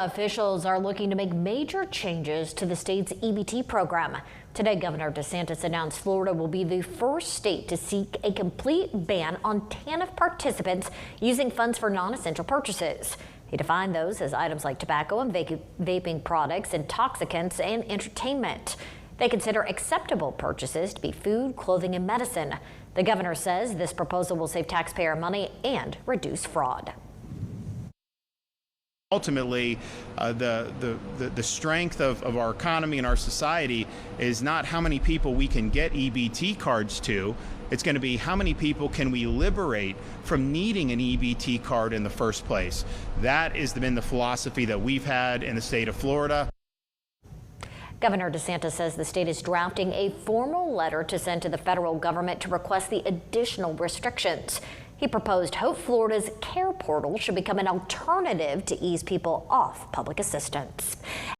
Officials are looking to make major changes to the state's EBT program. Today, Governor DeSantis announced Florida will be the first state to seek a complete ban on TANF participants using funds for non-essential purchases. He defined those as items like tobacco and vaping products, intoxicants, and entertainment. They consider acceptable purchases to be food, clothing, and medicine. The governor says this proposal will save taxpayer money and reduce fraud. Ultimately, the strength of our economy and our society is not how many people we can get EBT cards to. It's going to be how many people can we liberate from needing an EBT card in the first place. That has been the philosophy that we've had in the state of Florida. Governor DeSantis says the state is drafting a formal letter to send to the federal government to request the additional restrictions. He proposed Hope Florida's Care Portal should become an alternative to ease people off public assistance.